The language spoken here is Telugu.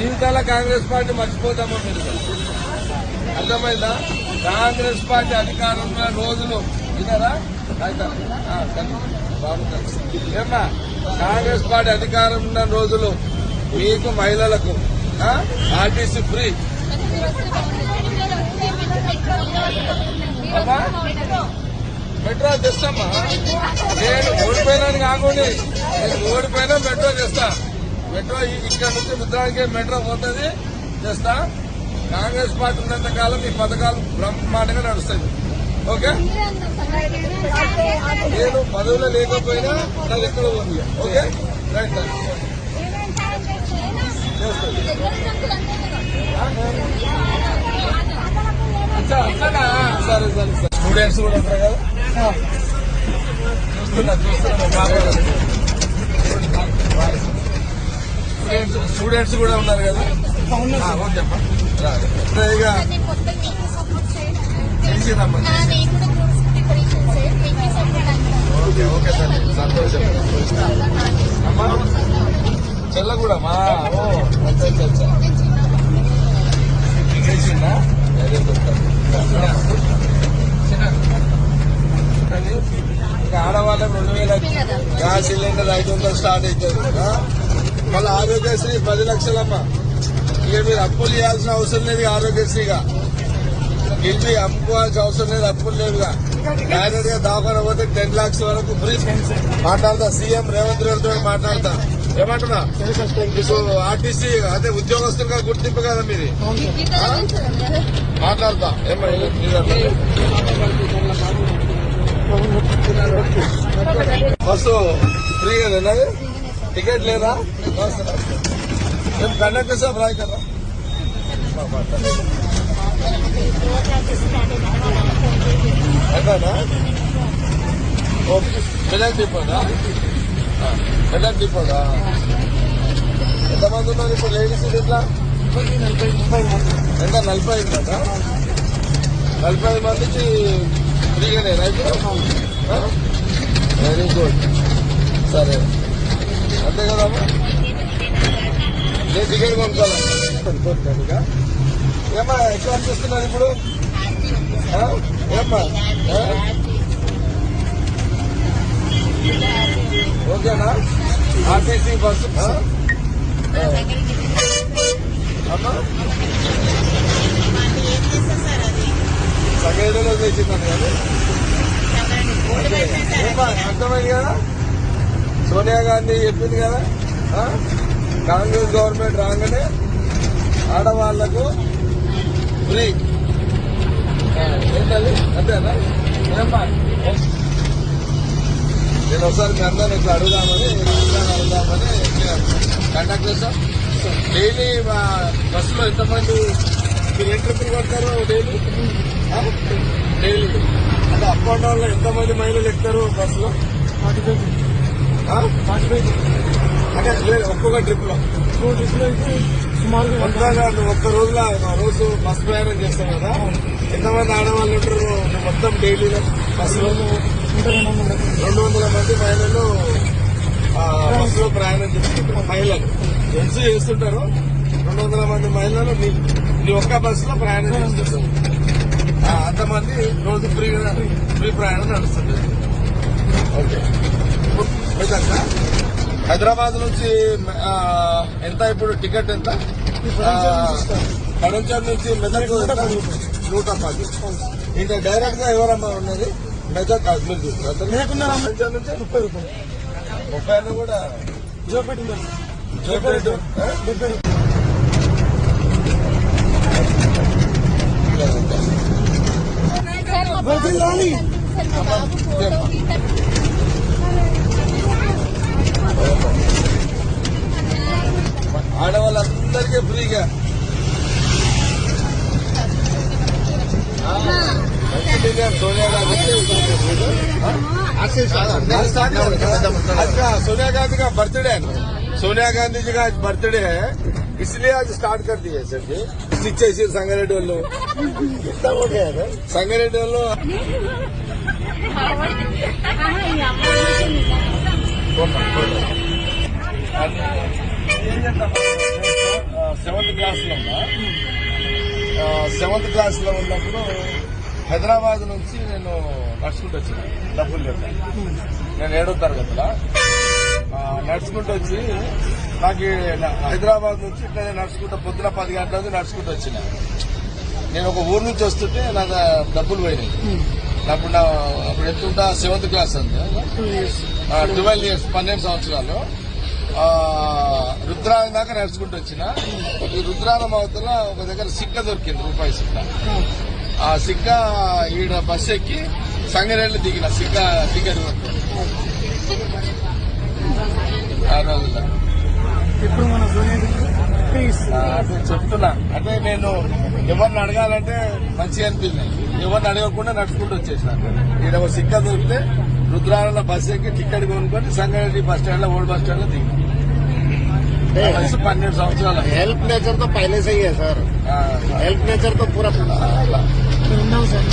జీవితాల కాంగ్రెస్ పార్టీ మర్చిపోతామో మీరు అర్థమైందా? కాంగ్రెస్ పార్టీ అధికారంలో రోజులు విన్నారా? ఏమ్మా కాంగ్రెస్ పార్టీ అధికారం ఉన్న రోజులు మీకు మహిళలకు ఆర్టీసీ ఫ్రీ. మెట్రో తెస్తామా? నేను ఓడిపోయినాను కాకుండా నేను ఓడిపోయినా మెట్రో చేస్తా. మెట్రో ఇక్కడ నుంచి ముద్రానికి మెట్రో పోతుంది చేస్తా. కాంగ్రెస్ పార్టీ ఉన్నంత కాలం ఈ పథకాలు బ్రహ్మాండంగా నడుస్తాయి. ఓకే, నేను పదవిలో లేకపోయినా నాది ఎక్కడ ఉంది. ఓకే రైట్ సరే సరే సరే. స్టూడెంట్స్ కూడా ఉంటారు కదా, స్టూడెంట్స్ కూడా ఉన్నారు కదా. చెప్పండి ఓకే ఓకే సార్ సంతోషం. అమ్మా చెల్లగూడమ్మా చేసిందా? ఇంకా ఆడవాళ్ళకి 2000 గ్యాస్ సిలిండర్ 500 స్టార్ట్ అవుతుంది. మళ్ళీ ఆరోగ్యశ్రీ 10 లక్షలమ్మా. ఇక మీరు అప్పులు ఇవ్వాల్సిన అవసరం లేదు. ఆరోగ్యశ్రీగా గెలిపి అమ్ముకోవాల్సిన అవసరం లేదు. అప్పులు లేవుగా. డైరెక్ట్ గా దాఖలు పోతే 10 lakhs వరకు ఫ్రీ. మాట్లాడతా సీఎం రేవంత్ రెడ్డితో మాట్లాడతా. ఏమంటున్నా మీకు ఆర్టీసీ అదే ఉద్యోగస్తులుగా గుర్తింపు కదా మీది. మాట్లాడతా బస్సు ఫ్రీ కదా? టికెట్ లేదా? మేము కండక్టర్ సాబ్ రాయ్ కదా. ఎంతనా? మెదక్ డిపోనా? మెదక్ డిపోనా? ఎంతమంది ఉన్నారు ఇప్పుడు లేడీస్ ఇట్లా? ఎంత 40 కదా? 40 మందికి ఫ్రీగానే రైతు. Very good. సరే అంతే కదమ్మా. నేను టికెట్ కొనుక్కోవాలనుకుంటున్నాను. ఏమ్మా ఎట్లా అనిపిస్తున్నారు ఇప్పుడు? ఏమ్మా ఓకేనా? ఆర్టీసీ బస్సు అమ్మా సగైడలో తెచ్చిందని కదా. ఏమ్మా అర్థమైంది కదా? సోనియా గాంధీ చెప్పింది కదా, కాంగ్రెస్ గవర్నమెంట్ రాగానే ఆడవాళ్లకు ఫ్రీ. ఏంటది అంతేనా? ఏమ్మా నేను ఒకసారి మీ అందరిని ఇట్లా అడుగుదామని కండక్టర్ సార్ డైలీ బస్సులో ఎంతమంది మీరు ఏ ట్రిప్పులు కొడతారు డైలీ? డైలీ అంటే అప్ అండ్ డౌన్ లో ఎంతమంది మహిళలు ఎక్కుతారు బస్సులో? 45 అంటే లేదు ఒక్కొక్క ట్రిప్ లో. మొత్తంగా ఒక్క రోజు బస్ ప్రయాణం చేస్తాం కదా, ఎంతమంది ఆడవాళ్ళు ఉంటారు మొత్తం డైలీలో బస్సులో? 200 మంది మహిళలు బస్సులో ప్రయాణం చేస్తుంటారు. మహిళలు జెంట్స్ చేస్తుంటారు. 200 మంది మహిళలు నీ ఒక్క బస్సులో ప్రయాణం చేస్తుంటారు. అంతమంది రోజు ఫ్రీ ప్రయాణం నడుస్తుంది. ఓకే, హైదరాబాద్ నుంచి ఎంత ఇప్పుడు టికెట్ ఎంత? కడంచర్ నుంచి మెదక్ 110. ఇంకా డైరెక్ట్ గా ఎవరమ్మా ఉన్నది? మెదక్ నుంచి 30 రూపాయలు. 30 కూడా జోపేట ఆడవాళ్ళందరికీ ఫ్రీగా. సోనియా గాంధీ सोनिया गांधी का बर्थडे है. सोनिया गांधी जी का आज बर्थडे है, इसलिए आज स्टार्ट कर दिए सर जी. इच्छेसी संगारेड्डी వాళ్ళు ఎంత ఓకే సంగారెడ్డి వాళ్ళు ఏం చేద్దాం సెవెంత్ క్లాస్ లో ఉన్నా. సెవెంత్ క్లాస్ లో ఉన్నప్పుడు హైదరాబాద్ నుంచి నేను నడుచుకుంటూ వచ్చిన డబ్బులు లేక. నేను 7వ తరగతిలో నడుచుకుంటూ వచ్చి నాకు హైదరాబాద్ నుంచి ఇట్లా నడుచుకుంటూ పొద్దున 10 గంటలకు నడుచుకుంటూ వచ్చిన. నేను ఒక ఊరు నుంచి వస్తుంటే నాకు డబ్బులు పోయినాయి. అప్పుడు ఎంత ఉంటా 7th క్లాస్ అంతే, 12 years 12 సంవత్సరాలు. రుద్రాలం దాకా నడుచుకుంటూ వచ్చిన. ఈ రుద్రాలం అవతల ఒక దగ్గర సిక్క దొరికింది, రూపాయి సిక్క. ఆ సిక్క ఈడ బస్ ఎక్కి సంగారెడ్డి దిగిన సిక్క టికెట్ ఆ రోజుల్లో. ఇప్పుడు మన అదే చెప్తున్నా. అంటే నేను ఎవరిని అడగాలంటే మంచిగా అనిపించింది. ఎవరిని అడగకుండా నడుచుకుంటూ వచ్చేసాను. ఈడ ఒక సిక్క దొరికితే రుద్రాలలో బస్ ఎక్కి టికెట్ కొనుక్కొని సంగారెడ్డి బస్ స్టాండ్ లో, ఓల్డ్ బస్ స్టాండ్ లో దిగిన. వయసు 12 సంవత్సరాలు. हेल्प नेचर तो पहले से ही है सर. हेल्प नेचर तो पूरा అలా ఉన్నాం సార్.